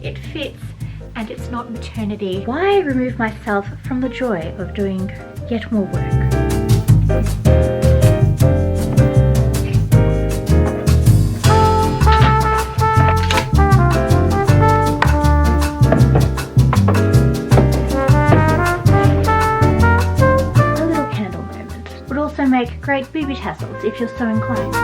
it fits, and it's not maternity. Why remove myself from the joy of doing yet more work? A little candle moment would also make great booby tassels if you're so inclined.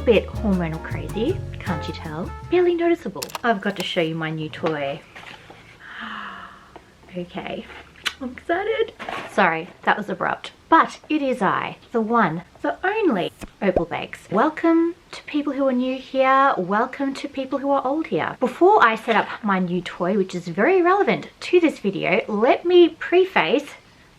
Bit hormonal crazy, can't you tell? Barely noticeable. I've got to show you my new toy. Okay, I'm excited. Sorry, that was abrupt. But it is I, the one, the only Opal Bakes. Welcome to people who are new here. Welcome to people who are old here. Before I set up my new toy, which is very relevant to this video, let me preface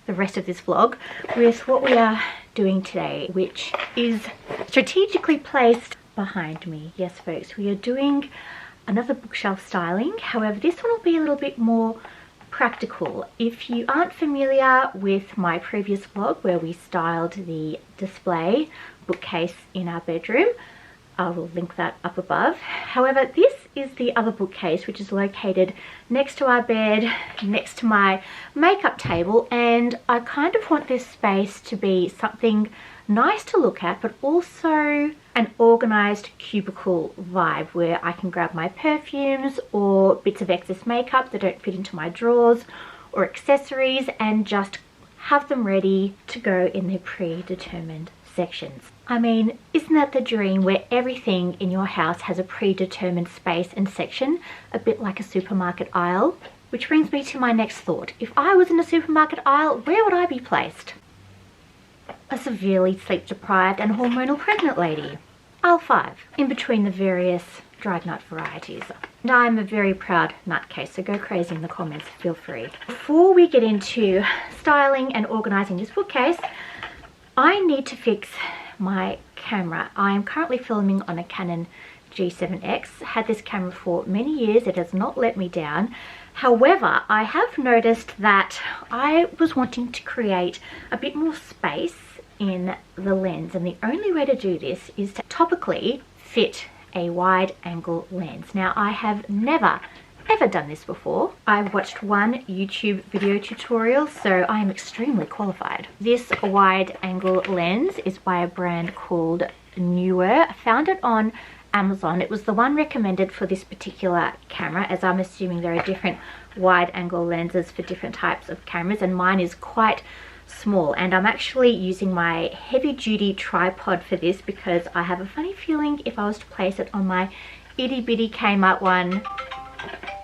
the rest of this vlog with what we are doing today, which is strategically placed behind me. Yes folks, we are doing another bookshelf styling. However, this one will be a little bit more practical. If you aren't familiar with my previous vlog where we styled the display bookcase in our bedroom, I will link that up above. However, this is the other bookcase, which is located next to our bed, next to my makeup table, and I kind of want this space to be something nice to look at, but also an organized cubicle vibe where I can grab my perfumes or bits of excess makeup that don't fit into my drawers or accessories and just have them ready to go in their predetermined sections. I mean, isn't that the dream, where everything in your house has a predetermined space and section, a bit like a supermarket aisle? Which brings me to my next thought. If I was in a supermarket aisle, where would I be placed? A severely sleep deprived and hormonal pregnant lady. Aisle 5, in between the various dried nut varieties. And I'm a very proud nutcase, so go crazy in the comments, feel free. Before we get into styling and organizing this bookcase, I need to fix my camera. I am currently filming on a Canon G7X. Had this camera for many years. It has not let me down. However, I have noticed that I was wanting to create a bit more space in the lens, and the only way to do this is to topically fit a wide angle lens. Now, I have never ever done this before. I've watched one YouTube video tutorial, so I am extremely qualified. This wide angle lens is by a brand called Neewer. I found it on Amazon. It was the one recommended for this particular camera, as I'm assuming there are different wide angle lenses for different types of cameras, and mine is quite small, and I'm actually using my heavy duty tripod for this because I have a funny feeling if I was to place it on my itty bitty Kmart one.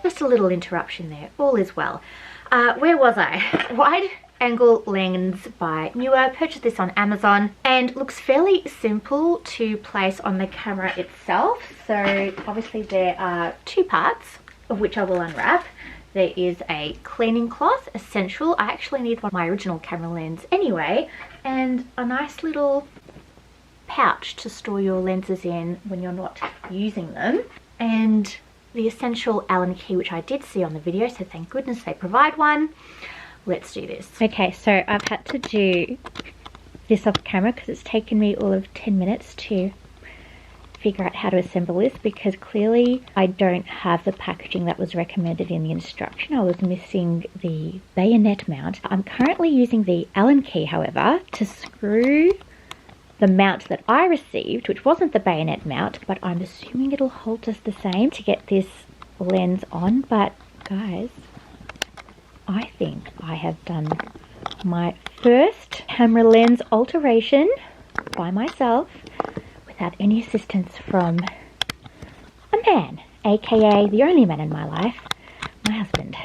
Just a little interruption there, all is well. Where was I? Wide angle lens by Neewer. Purchased this on Amazon and looks fairly simple to place on the camera itself. So obviously there are two parts, of which I will unwrap. There is a cleaning cloth, essential. I actually need one of my original camera lens anyway, and a nice little pouch to store your lenses in when you're not using them, and the essential Allen key, which I did see on the video, so thank goodness they provide one. Let's do this. Okay, so I've had to do this off camera because it's taken me all of 10 minutes to figure out how to assemble this, because clearly I don't have the packaging that was recommended in the instruction. I was missing the bayonet mount. I'm currently using the Allen key, however, to screw the mount that I received, which wasn't the bayonet mount, but I'm assuming it'll hold just the same to get this lens on. But guys, I think I have done my first camera lens alteration by myself without any assistance from a man, aka the only man in my life, my husband.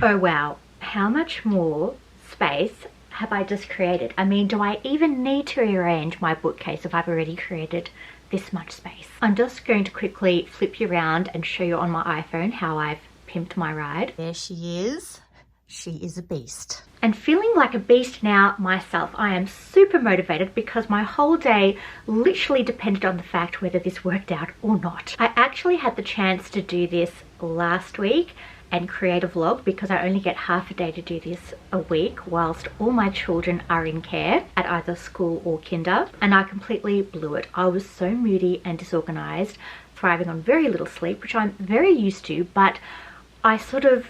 Oh wow, how much more space have I just created? I mean, do I even need to rearrange my bookcase if I've already created this much space? I'm just going to quickly flip you around and show you on my iPhone how I've pimped my ride. There she is. She is a beast. And feeling like a beast now myself, I am super motivated because my whole day literally depended on the fact whether this worked out or not. I actually had the chance to do this last week, and create a vlog because I only get half a day to do this a week whilst all my children are in care at either school or kinder, and I completely blew it. I was so moody and disorganized, thriving on very little sleep, which I'm very used to, but I sort of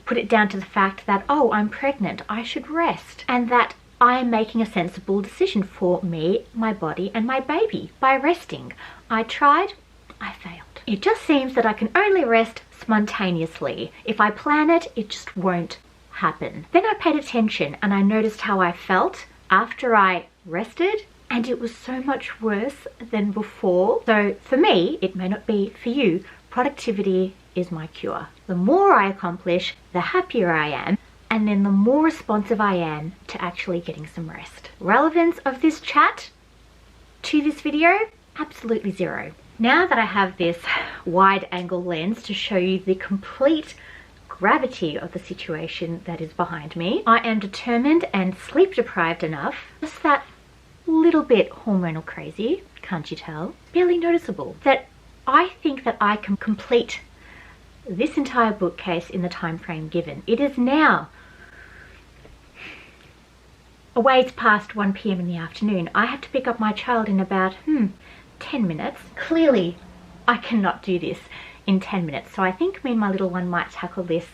put it down to the fact that, oh, I'm pregnant, I should rest, and that I am making a sensible decision for me, my body, and my baby by resting. I tried, I failed. It just seems that I can only rest spontaneously. If I plan it, it just won't happen. Then I paid attention and I noticed how I felt after I rested, and it was so much worse than before. So for me, it may not be for you, productivity is my cure. The more I accomplish, the happier I am, and then the more responsive I am to actually getting some rest. Relevance of this chat to this video? Absolutely zero. Now that I have this wide angle lens to show you the complete gravity of the situation that is behind me, I am determined and sleep deprived enough, just that little bit hormonal crazy, can't you tell? Barely noticeable, that I think that I can complete this entire bookcase in the time frame given. It is now a ways past 1 p.m. in the afternoon. I have to pick up my child in about 10 minutes. Clearly I cannot do this in 10 minutes, so I think me and my little one might tackle this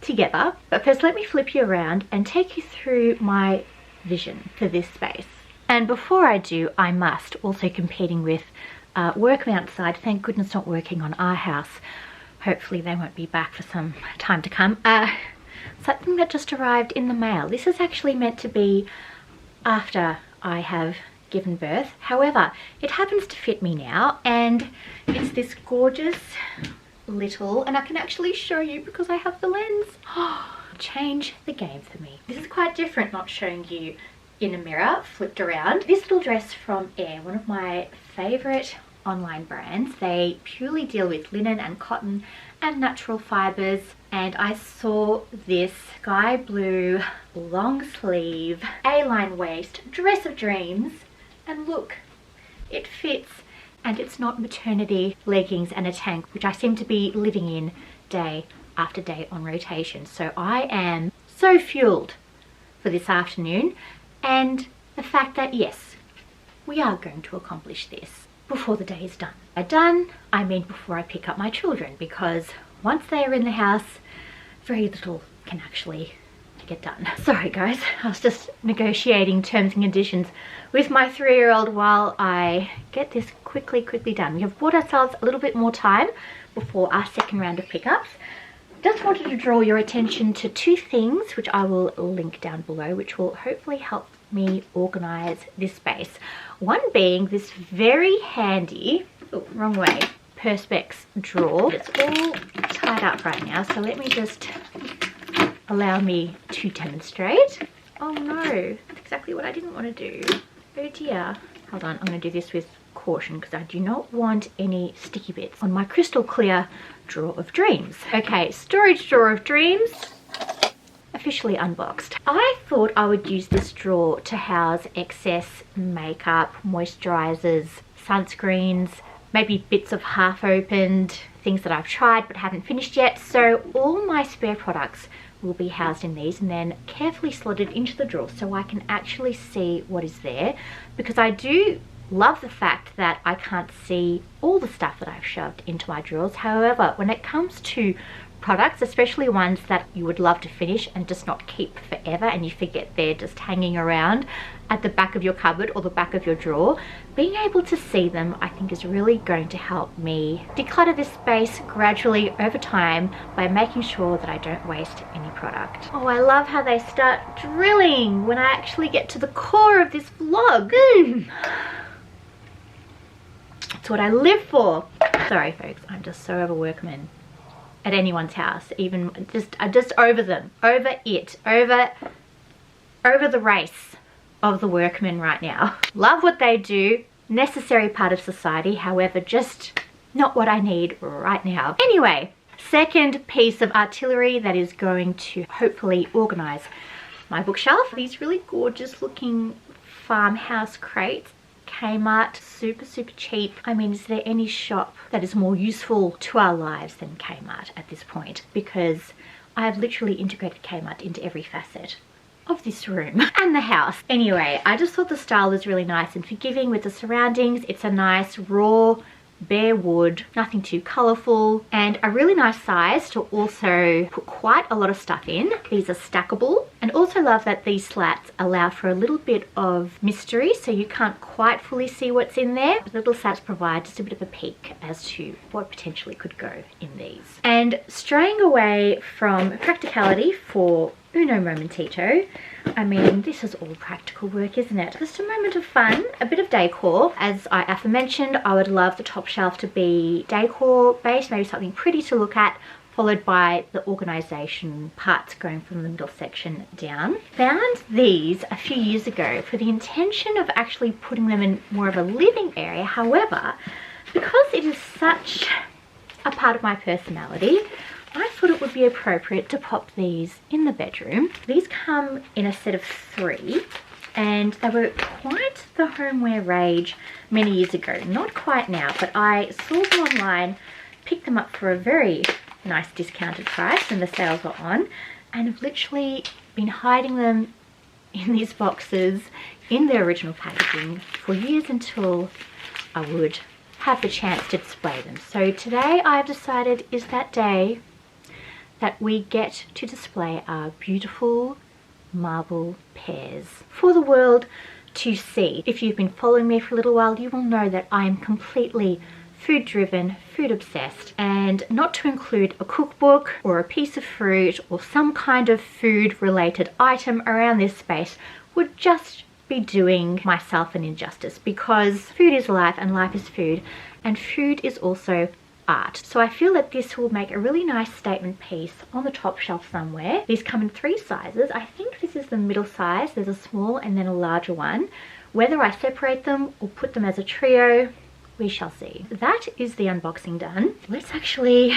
together. But first, let me flip you around and take you through my vision for this space. And before I do, I must, also competing with workmen outside, thank goodness not working on our house, hopefully they won't be back for some time to come, something that just arrived in the mail. This is actually meant to be after I have given birth. However, it happens to fit me now, and it's this gorgeous little, and I can actually show you because I have the lens. Change the game for me. This is quite different, not showing you in a mirror flipped around. This little dress from Aere, one of my favorite online brands. They purely deal with linen and cotton and natural fibers, and I saw this sky blue long sleeve A-line waist dress of dreams, and look, it fits, and it's not maternity leggings and a tank, which I seem to be living in day after day on rotation. So I am so fueled for this afternoon, and the fact that yes, we are going to accomplish this before the day is done. By done, I mean before I pick up my children, because once they are in the house, very little can actually get done. Sorry guys, I was just negotiating terms and conditions with my 3-year-old while I get this quickly done. We have bought ourselves a little bit more time before our second round of pickups. Just wanted to draw your attention to 2 things, which I will link down below, which will hopefully help me organize this space. One being this very handy, oh, wrong way, Perspex drawer. It's all tied up right now, so let me just allow me to demonstrate. Oh no, that's exactly what I didn't want to do. Oh dear. Hold on, I'm going to do this with caution because I do not want any sticky bits on my crystal clear drawer of dreams. Okay, storage drawer of dreams, officially unboxed. I thought I would use this drawer to house excess makeup, moisturizers, sunscreens, maybe bits of half opened things that I've tried but haven't finished yet. So all my spare products will be housed in these and then carefully slotted into the drawer so I can actually see what is there, because I do love the fact that I can't see all the stuff that I've shoved into my drawers. However, when it comes to products, especially ones that you would love to finish and just not keep forever and you forget they're just hanging around at the back of your cupboard or the back of your drawer, being able to see them I think is really going to help me declutter this space gradually over time by making sure that I don't waste any product. Oh, I love how they start drilling when I actually get to the core of this vlog. That's what I live for. Sorry folks, I'm just so over workmen at anyone's house, even just over them, over the race of the workmen right now. Love what they do, necessary part of society, however, just not what I need right now. Anyway, second piece of artillery that is going to hopefully organize my bookshelf. These really gorgeous looking farmhouse crates. Kmart, super cheap. I mean, is there any shop that is more useful to our lives than Kmart at this point? Because I have literally integrated Kmart into every facet of this room and the house. Anyway, I just thought the style was really nice and forgiving with the surroundings. It's a nice raw bare wood, nothing too colourful, and a really nice size to also put quite a lot of stuff in. These are stackable, and also love that these slats allow for a little bit of mystery, so you can't quite fully see what's in there. The little slats provide just a bit of a peek as to what potentially could go in these. And straying away from practicality for uno momentito, I mean, this is all practical work, isn't it? Just a moment of fun, a bit of decor. As I aforementioned, I would love the top shelf to be decor based, maybe something pretty to look at, followed by the organisation parts going from the middle section down. Found these a few years ago for the intention of actually putting them in more of a living area. However, because it is such a part of my personality, I thought it would be appropriate to pop these in the bedroom. These come in a set of 3, and they were quite the homeware rage many years ago. Not quite now, but I saw them online, picked them up for a very nice discounted price when the sales were on, and have literally been hiding them in these boxes in their original packaging for years until I would have the chance to display them. So today I've decided is that day that we get to display our beautiful marble pears for the world to see. If you've been following me for a little while, you will know that I am completely food driven, food obsessed, and not to include a cookbook or a piece of fruit or some kind of food related item around this space would just be doing myself an injustice, because food is life and life is food, and food is also art. So I feel that this will make a really nice statement piece on the top shelf somewhere. These come in 3 sizes. I think this is the middle size. There's a small and then a larger one. Whether I separate them or put them as a trio, we shall see. That is the unboxing done. Let's actually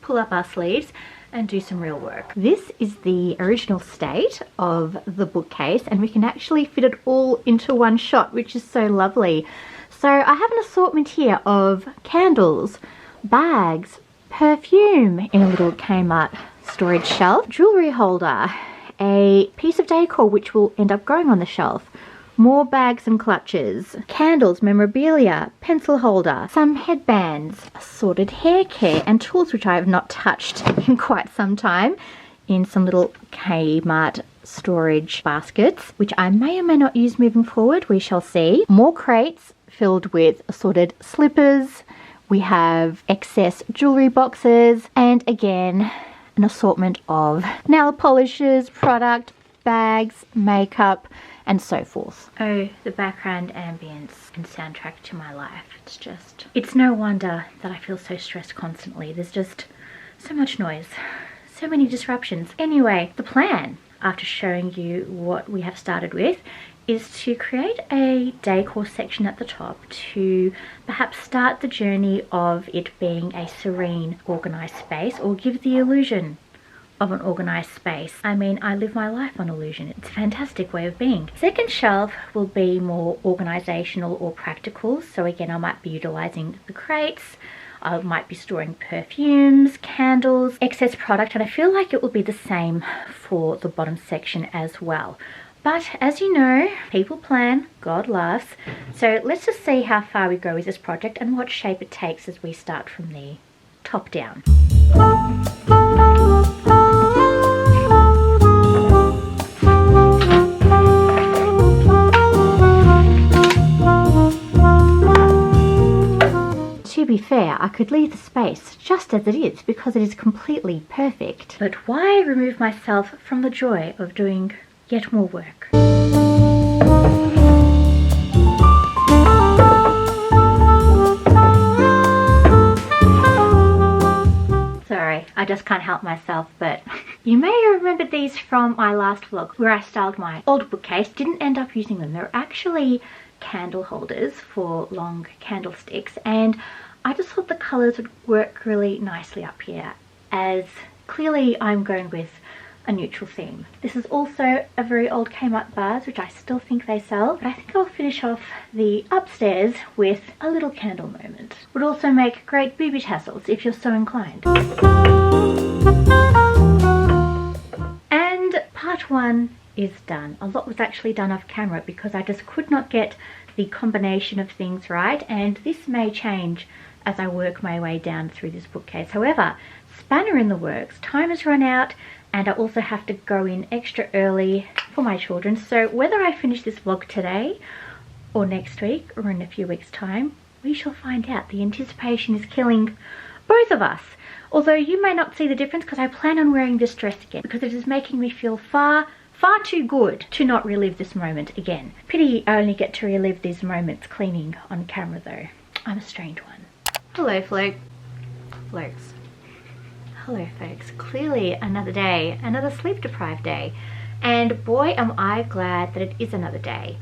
pull up our sleeves and do some real work. This is the original state of the bookcase, and we can actually fit it all into one shot, which is so lovely. So I have an assortment here of candles, bags, perfume in a little Kmart storage shelf, jewellery holder, a piece of decor which will end up going on the shelf, more bags and clutches, candles, memorabilia, pencil holder, some headbands, assorted hair care and tools which I have not touched in quite some time, in some little Kmart storage baskets, which I may or may not use moving forward, we shall see. More crates filled with assorted slippers. We have excess jewellery boxes, and again an assortment of nail polishes, product, bags, makeup and so forth. Oh, the background ambience and soundtrack to my life. It's no wonder that I feel so stressed constantly. There's just so much noise, so many disruptions. Anyway, the plan, after showing you what we have started with, is to create a decor section at the top to perhaps start the journey of it being a serene, organised space, or give the illusion of an organised space. I mean, I live my life on illusion. It's a fantastic way of being. Second shelf will be more organisational or practical. So again, I might be utilising the crates. I might be storing perfumes, candles, excess product, and I feel like it will be the same for the bottom section as well. But as you know, people plan, God laughs. So let's just see how far we go with this project and what shape it takes as we start from the top down. To be fair, I could leave the space just as it is because it is completely perfect. But why remove myself from the joy of doing yet more work? Sorry, I just can't help myself, but you may remember these from my last vlog where I styled my old bookcase. Didn't end up using them. They're actually candle holders for long candlesticks, and I just thought the colours would work really nicely up here, as clearly I'm going with a neutral theme. This is also a very old Kmart vase, which I still think they sell, but I think I'll finish off the upstairs with a little candle moment. Would also make great booby tassels if you're so inclined. And part one is done. A lot was actually done off camera because I just could not get the combination of things right, and this may change as I work my way down through this bookcase. However, spanner in the works, time has run out, and I also have to go in extra early for my children. So whether I finish this vlog today or next week or in a few weeks time, we shall find out. The anticipation is killing both of us. Although you may not see the difference because I plan on wearing this dress again because it is making me feel far too good to not relive this moment again. Pity I only get to relive these moments cleaning on camera though. I'm a strange one. Hello folks. Hello folks. Clearly another day, another sleep deprived day. And boy am I glad that it is another day.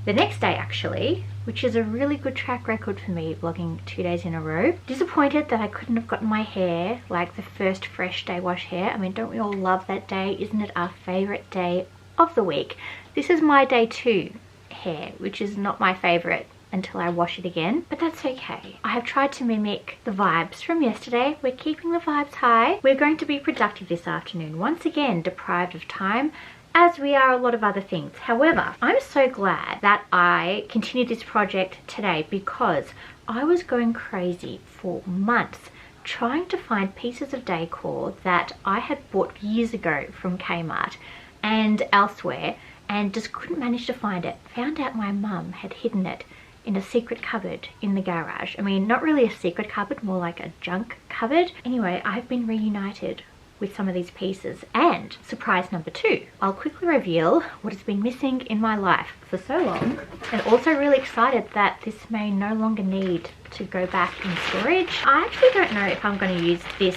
The next day actually, which is a really good track record for me, vlogging 2 days in a row. Disappointed that I couldn't have gotten my hair like the first fresh day wash hair. I mean, don't we all love that day? Isn't it our favorite day of the week? This is my day 2 hair, which is not my favorite until I wash it again, but that's okay. I have tried to mimic the vibes from yesterday. We're keeping the vibes high. We're going to be productive this afternoon. Once again, deprived of time, as we are a lot of other things. However, I'm so glad that I continued this project today because I was going crazy for months trying to find pieces of decor that I had bought years ago from Kmart and elsewhere and just couldn't manage to find it. Found out my mum had hidden it in a secret cupboard in the garage. I mean, not really a secret cupboard, more like a junk cupboard. Anyway, I've been reunited with some of these pieces, and surprise number 2, I'll quickly reveal what has been missing in my life for so long, and also really excited that this may no longer need to go back in storage. I actually don't know if I'm going to use this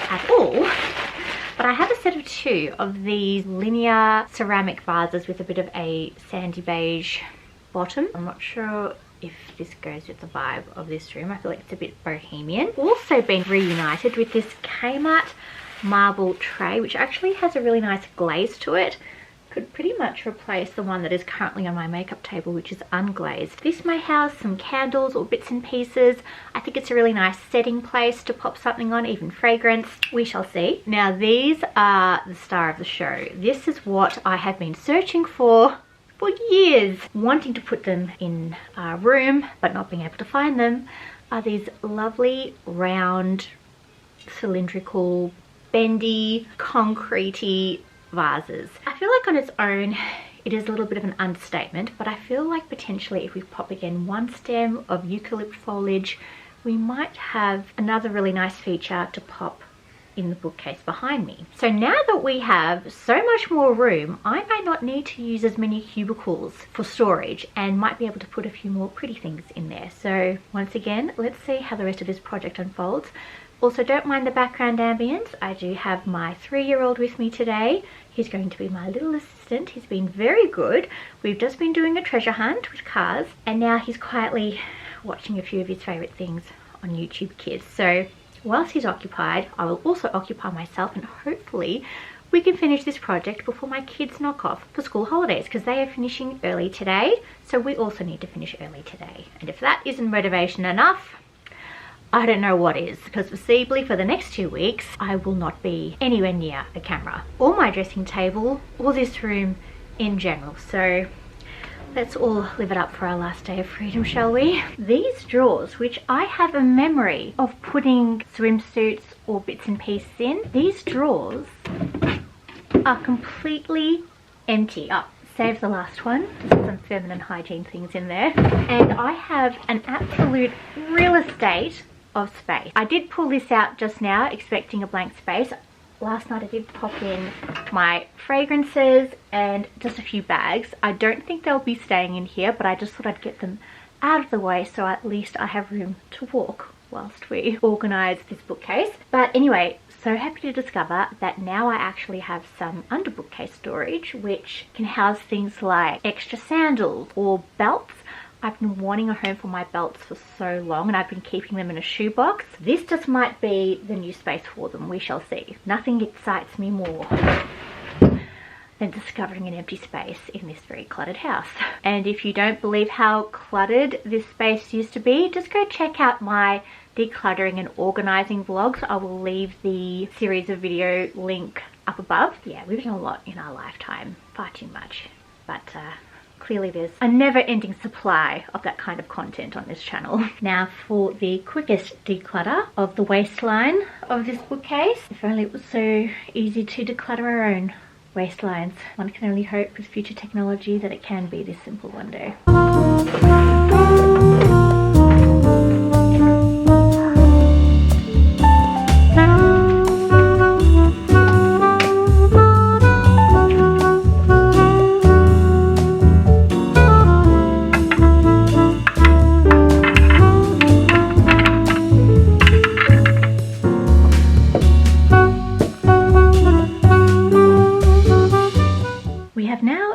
at all, but I have a set of 2 of these linear ceramic vases with a bit of a sandy beige bottom. I'm not sure if this goes with the vibe of this room. I feel like it's a bit bohemian. Also been reunited with this Kmart marble tray, which actually has a really nice glaze to it. Could pretty much replace the one that is currently on my makeup table, which is unglazed. This may house some candles or bits and pieces. I think it's a really nice setting place to pop something on, even fragrance. We shall see. Now these are the star of the show. This is what I have been searching for years, wanting to put them in our room but not being able to find them, are these lovely round cylindrical bendy concretey vases. I feel like on its own it is a little bit of an understatement, but I feel like potentially if we pop again one stem of eucalypt foliage, we might have another really nice feature to pop in the bookcase behind me. So now that we have so much more room, I may not need to use as many cubicles for storage and might be able to put a few more pretty things in there. So once again, let's see how the rest of this project unfolds. Also, don't mind the background ambience. I do have my 3-year-old with me today. He's going to be my little assistant. He's been very good. We've just been doing a treasure hunt with cars, and now he's quietly watching a few of his favorite things on YouTube Kids. So whilst he's occupied, I will also occupy myself, and hopefully we can finish this project before my kids knock off for school holidays, because they are finishing early today. So we also need to finish early today. And if that isn't motivation enough, I don't know what is, because foreseeably for the next 2 weeks, I will not be anywhere near a camera or my dressing table or this room in general. So let's all live it up for our last day of freedom, shall we? These drawers, which I have a memory of putting swimsuits or bits and pieces in, these drawers are completely empty. Oh, save the last one. There's some feminine hygiene things in there. And I have an absolute real estate of space. I did pull this out just now expecting a blank space. Last night I did pop in my fragrances and just a few bags. I don't think they'll be staying in here, but I just thought I'd get them out of the way so at least I have room to walk whilst we organise this bookcase. But anyway, so happy to discover that now I actually have some under bookcase storage which can house things like extra sandals or belts. I've been wanting a home for my belts for so long, and I've been keeping them in a shoebox. This just might be the new space for them. We shall see. Nothing excites me more than discovering an empty space in this very cluttered house. And if you don't believe how cluttered this space used to be, just go check out my decluttering and organizing vlogs. I will leave the series of video link up above. Yeah, we've done a lot in our lifetime, far too much, but clearly there's a never-ending supply of that kind of content on this channel. Now for the quickest declutter of the waistline of this bookcase. If only it was so easy to declutter our own waistlines. One can only hope with future technology that it can be this simple one day.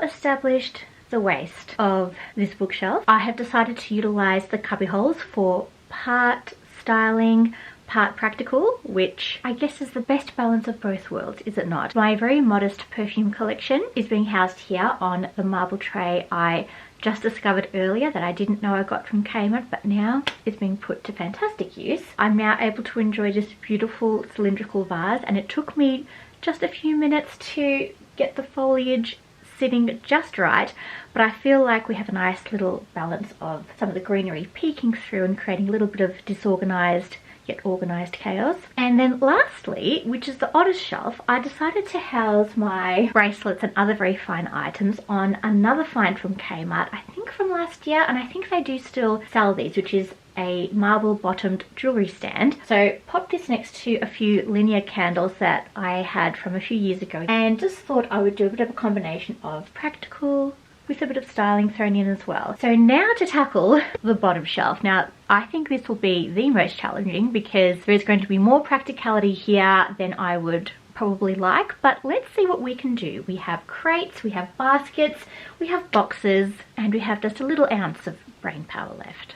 Established the waist of this bookshelf. I have decided to utilize the cubby holes for part styling, part practical, which I guess is the best balance of both worlds, is it not? My very modest perfume collection is being housed here on the marble tray I just discovered earlier that I didn't know I got from Kmart, but now it's being put to fantastic use. I'm now able to enjoy this beautiful cylindrical vase, and it took me just a few minutes to get the foliage sitting just right, but I feel like we have a nice little balance of some of the greenery peeking through and creating a little bit of disorganized yet organized chaos. And then lastly, which is the oddest shelf, I decided to house my bracelets and other very fine items on another find from Kmart, I think from last year, and I think they do still sell these, which is a marble bottomed jewelry stand. So pop this next to a few linear candles that I had from a few years ago, and just thought I would do a bit of a combination of practical with a bit of styling thrown in as well. So now to tackle the bottom shelf. Now I think this will be the most challenging because there is going to be more practicality here than I would probably like, but let's see what we can do. We have crates, we have baskets, we have boxes, and we have just a little ounce of brain power left.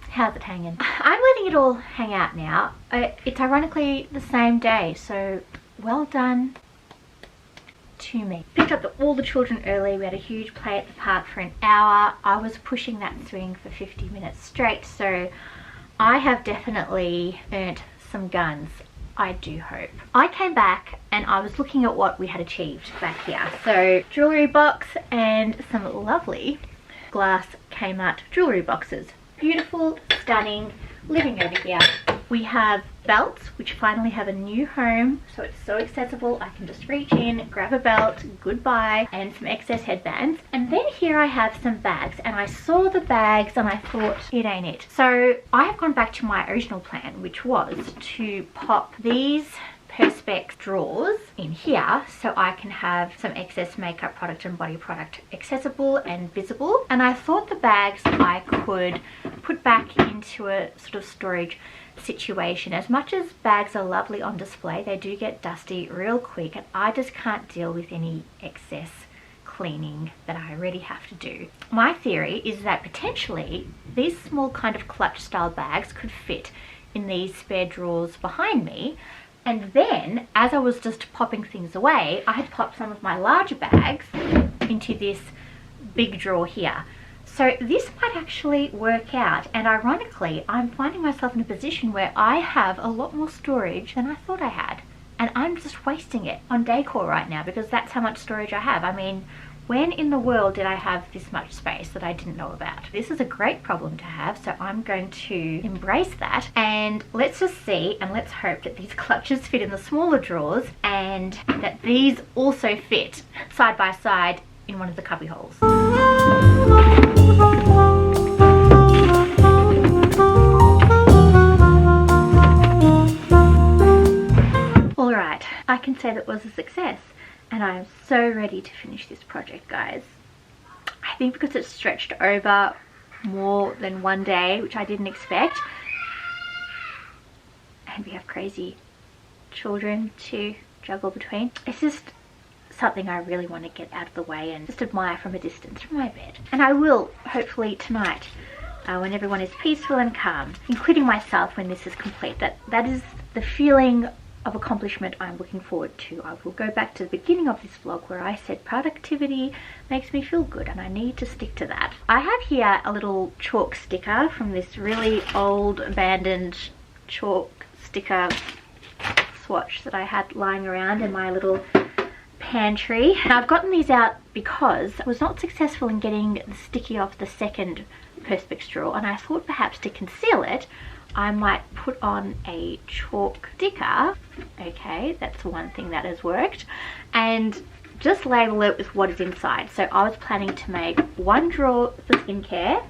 How's it hanging? I'm letting it all hang out now. It's ironically the same day, so well done to me. Picked up all the children early. We had a huge play at the park for an hour. I was pushing that swing for 50 minutes straight, so I have definitely earned some guns, I do hope. I came back and I was looking at what we had achieved back here. So jewellery box and some lovely glass Kmart jewellery boxes. Beautiful, stunning, living over here. We have belts, which finally have a new home, so it's so accessible. I can just reach in, grab a belt, goodbye, and some excess headbands. And then here I have some bags, and I saw the bags and I thought, it ain't it. So I have gone back to my original plan, which was to pop these Perspex drawers in here so I can have some excess makeup product and body product accessible and visible. And I thought the bags I could put back into a sort of storage situation. As much as bags are lovely on display, they do get dusty real quick, and I just can't deal with any excess cleaning that I already have to do. My theory is that potentially these small kind of clutch style bags could fit in these spare drawers behind me. And then, as I was just popping things away, I had popped some of my larger bags into this big drawer here. So this might actually work out, and ironically, I'm finding myself in a position where I have a lot more storage than I thought I had. And I'm just wasting it on decor right now because that's how much storage I have. I mean, when in the world did I have this much space that I didn't know about? This is a great problem to have, so I'm going to embrace that. And let's just see, and let's hope that these clutches fit in the smaller drawers and that these also fit side by side in one of the cubby holes. Alright, I can say that was a success. And I am so ready to finish this project, guys. I think because it's stretched over more than one day, which I didn't expect, and we have crazy children to juggle between, it's just something I really want to get out of the way and just admire from a distance from my bed. And I will, hopefully tonight, when everyone is peaceful and calm, including myself when this is complete. That is the feeling of accomplishment I'm looking forward to. I will go back to the beginning of this vlog where I said productivity makes me feel good, and I need to stick to that. I have here a little chalk sticker from this really old abandoned chalk sticker swatch that I had lying around in my little pantry. And I've gotten these out because I was not successful in getting the sticky off the second Perspex drawer, and I thought perhaps to conceal it I might put on a chalk sticker. Okay, that's one thing that has worked, and just label it with what is inside. So I was planning to make one drawer for skincare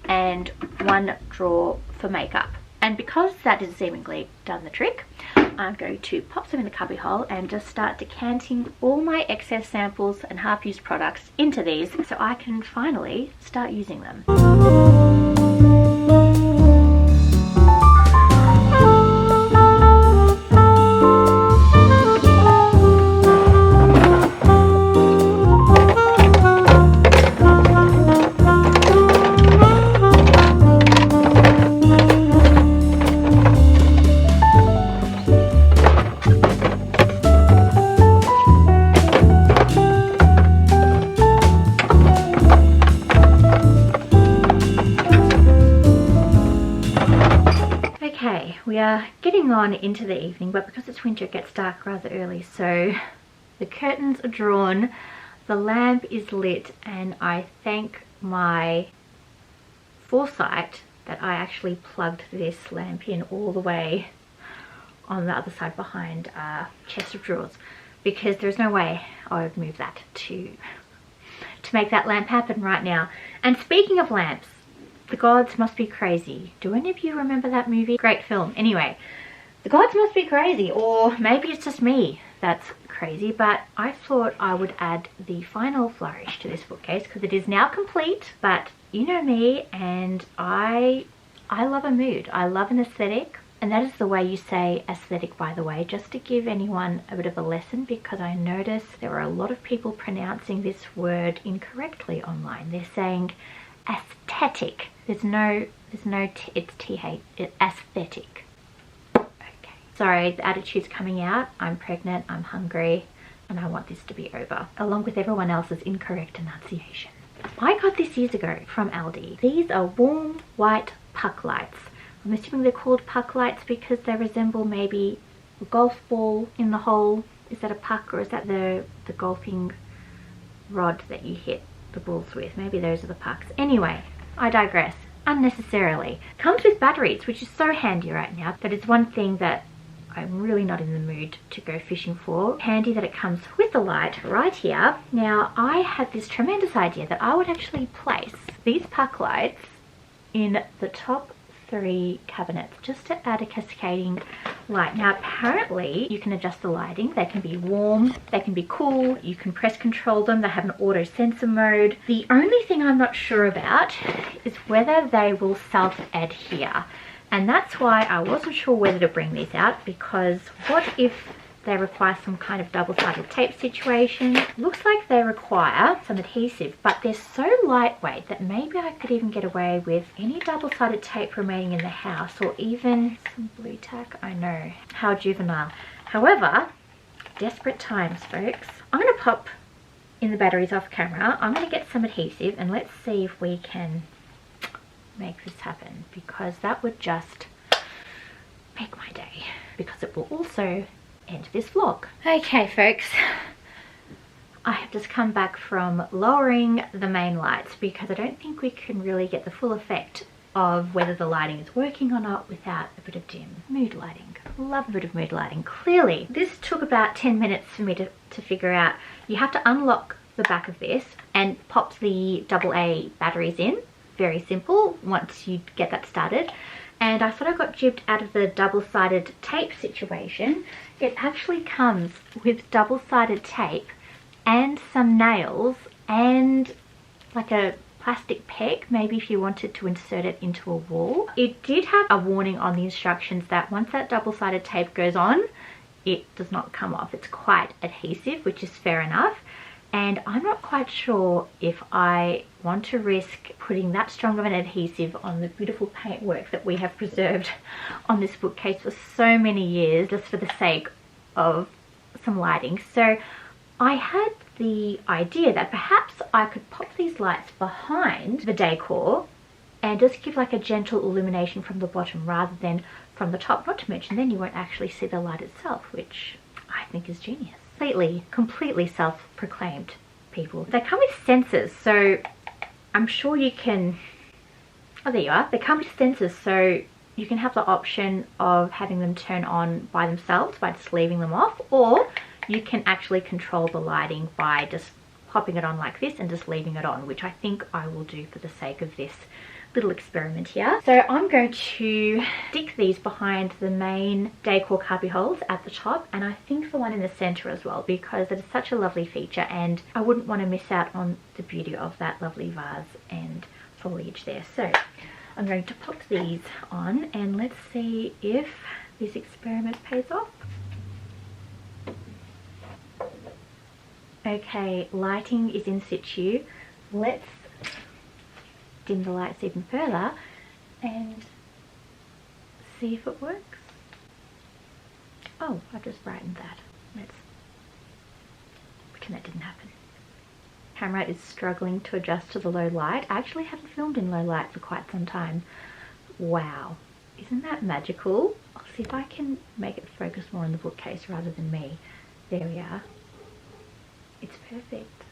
and one drawer for makeup, and because that has seemingly done the trick, I'm going to pop some in the cubby hole and just start decanting all my excess samples and half-used products into these so I can finally start using them. We are getting on into the evening, but because it's winter it gets dark rather early, so the curtains are drawn, the lamp is lit, and I thank my foresight that I actually plugged this lamp in all the way on the other side behind a chest of drawers, because there's no way I would move that to make that lamp happen right now. And speaking of lamps, The Gods Must Be Crazy. Do any of you remember that movie? Great film. Anyway, The Gods Must Be Crazy, or maybe it's just me that's crazy, but I thought I would add the final flourish to this bookcase because it is now complete. But you know me, and I love a mood. I love an aesthetic, and that is the way you say aesthetic, by the way, just to give anyone a bit of a lesson, because I notice there are a lot of people pronouncing this word incorrectly online. They're saying aesthetic. It's it's aesthetic. Okay. Sorry, the attitude's coming out. I'm pregnant, I'm hungry, and I want this to be over, along with everyone else's incorrect enunciation. I got this years ago from Aldi. These are warm white puck lights. I'm assuming they're called puck lights because they resemble maybe a golf ball in the hole. Is that a puck, or is that the golfing rod that you hit the balls with? Maybe those are the pucks. Anyway, I digress unnecessarily. Comes with batteries, which is so handy right now, but it's one thing that I'm really not in the mood to go fishing for. Handy that it comes with the light right here. Now, I had this tremendous idea that I would actually place these puck lights in the top 3 cabinets just to add a cascading light. Now apparently you can adjust the lighting. They can be warm, they can be cool, you can press control them, they have an auto sensor mode. The only thing I'm not sure about is whether they will self-adhere, and that's why I wasn't sure whether to bring these out, because what if they require some kind of double-sided tape situation? Looks like they require some adhesive, but they're so lightweight that maybe I could even get away with any double-sided tape remaining in the house, or even some blue tack. I know, how juvenile. However, desperate times, folks. I'm going to pop in the batteries off camera. I'm going to get some adhesive and let's see if we can make this happen, because that would just make my day, because it will also end this vlog. Okay folks, I have just come back from lowering the main lights because I don't think we can really get the full effect of whether the lighting is working or not without a bit of dim mood lighting. Love a bit of mood lighting. Clearly this took about 10 minutes for me to figure out. You have to unlock the back of this and pop the AA batteries in. Very simple once you get that started. And I thought I got jibbed out of the double-sided tape situation. It actually comes with double-sided tape and some nails and like a plastic peg, maybe if you wanted to insert it into a wall. It did have a warning on the instructions that once that double-sided tape goes on, it does not come off. It's quite adhesive, which is fair enough. And I'm not quite sure if I want to risk putting that strong of an adhesive on the beautiful paintwork that we have preserved on this bookcase for so many years, just for the sake of some lighting. So I had the idea that perhaps I could pop these lights behind the decor and just give like a gentle illumination from the bottom rather than from the top. Not to mention then you won't actually see the light itself, which I think is genius. Completely self-proclaimed people. They come with sensors, so I'm sure you can, oh there you are, they come with sensors, so you can have the option of having them turn on by themselves by just leaving them off, or you can actually control the lighting by just popping it on like this and just leaving it on, which I think I will do for the sake of this little experiment here. So I'm going to stick these behind the main decor cubby holes at the top, and I think the one in the center as well, because it is such a lovely feature and I wouldn't want to miss out on the beauty of that lovely vase and foliage there. So I'm going to pop these on and let's see if this experiment pays off. Okay, lighting is in situ. Let's dim the lights even further and see if it works. Oh, I've just brightened that. Let's pretend that didn't happen. Camera is struggling to adjust to the low light. I actually haven't filmed in low light for quite some time. Wow, isn't that magical? I'll see if I can make it focus more on the bookcase rather than me. There we are. It's perfect.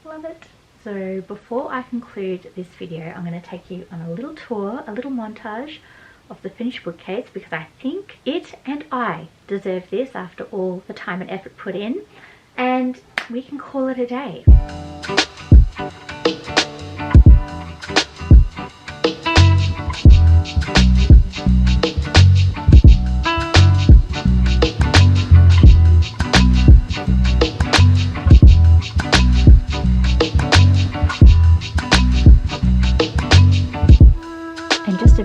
Love it. So before I conclude this video, I'm going to take you on a little tour, a little montage of the finished bookcase, because I think it and I deserve this after all the time and effort put in, and we can call it a day.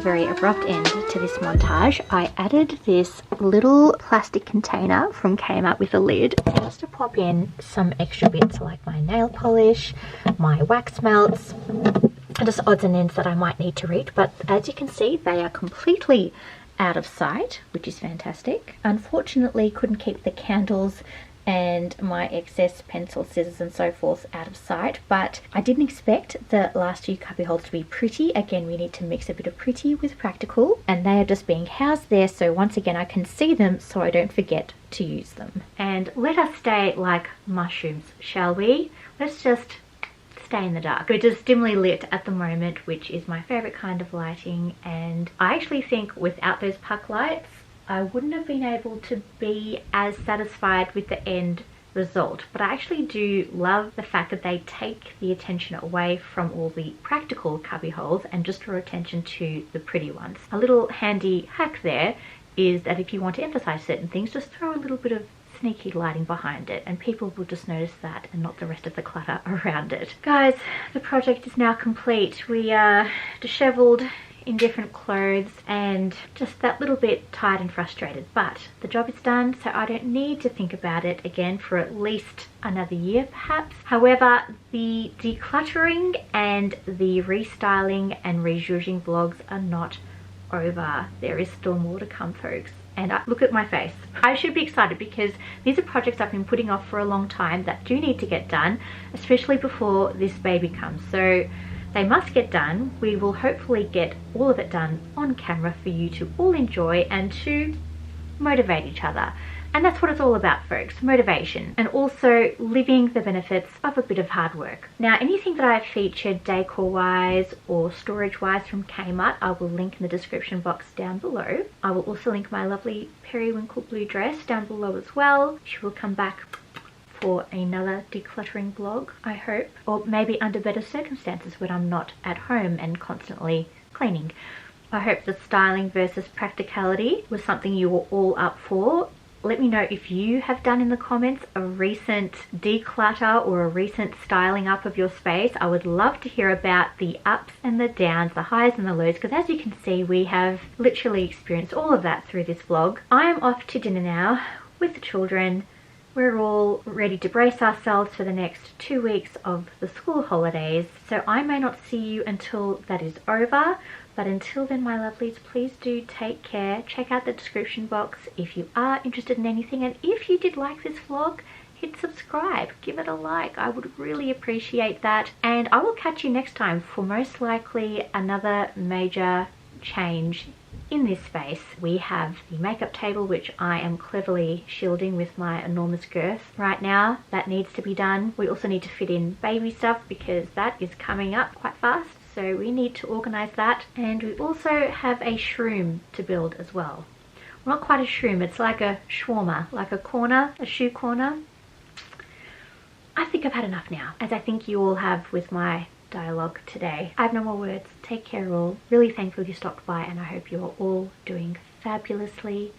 Very abrupt end to this montage. I added this little plastic container from Kmart with a lid just to pop in some extra bits like my nail polish, my wax melts, and just odds and ends that I might need to reach. But as you can see, they are completely out of sight, which is fantastic. Unfortunately, couldn't keep the candles and my excess pencil, scissors and so forth out of sight, but I didn't expect the last few cubby holes to be pretty. Again, we need to mix a bit of pretty with practical, and they are just being housed there so once again I can see them so I don't forget to use them. And let us stay like mushrooms, shall we? Let's just stay in the dark. We're just dimly lit at the moment, which is my favorite kind of lighting, and I actually think without those puck lights I wouldn't have been able to be as satisfied with the end result. But I actually do love the fact that they take the attention away from all the practical cubby holes and just draw attention to the pretty ones. A little handy hack there is that if you want to emphasize certain things, just throw a little bit of sneaky lighting behind it and people will just notice that and not the rest of the clutter around it. Guys, the project is now complete. We are disheveled, in different clothes, and just that little bit tired and frustrated, but the job is done, so I don't need to think about it again for at least another year perhaps. However, the decluttering and the restyling and rejudging vlogs are not over. There is still more to come, folks. And look at my face. I should be excited because these are projects I've been putting off for a long time that do need to get done, especially before this baby comes. So they must get done. We will hopefully get all of it done on camera for you to all enjoy and to motivate each other. And that's what it's all about, folks, motivation, and also living the benefits of a bit of hard work. Now, anything that I've featured decor-wise or storage-wise from Kmart, I will link in the description box down below. I will also link my lovely periwinkle blue dress down below as well. She will come back for another decluttering vlog, I hope, or maybe under better circumstances when I'm not at home and constantly cleaning. I hope the styling versus practicality was something you were all up for. Let me know if you have done in the comments a recent declutter or a recent styling up of your space. I would love to hear about the ups and the downs, the highs and the lows, because as you can see, we have literally experienced all of that through this vlog. I'm off to dinner now with the children. We're all ready to brace ourselves for the next 2 weeks of the school holidays, so I may not see you until that is over. But until then, my lovelies, please do take care. Check out the description box if you are interested in anything. And if you did like this vlog, hit subscribe, give it a like. I would really appreciate that. And I will catch you next time for most likely another major change in this space. We have the makeup table, which I am cleverly shielding with my enormous girth right now. That needs to be done. We also need to fit in baby stuff because that is coming up quite fast. So we need to organize that. And we also have a shroom to build as well. Well, not quite a shroom, it's like a shawarma, like a corner, a shoe corner. I think I've had enough now, as I think you all have with my dialogue today. I have no more words. Take care all. Really thankful you stopped by, and I hope you are all doing fabulously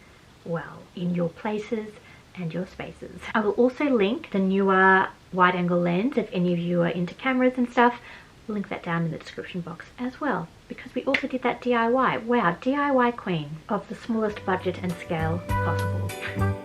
well in your places and your spaces. I will also link the newer wide angle lens if any of you are into cameras and stuff. I'll link that down in the description box as well, because we also did that DIY. Wow, DIY queen of the smallest budget and scale possible.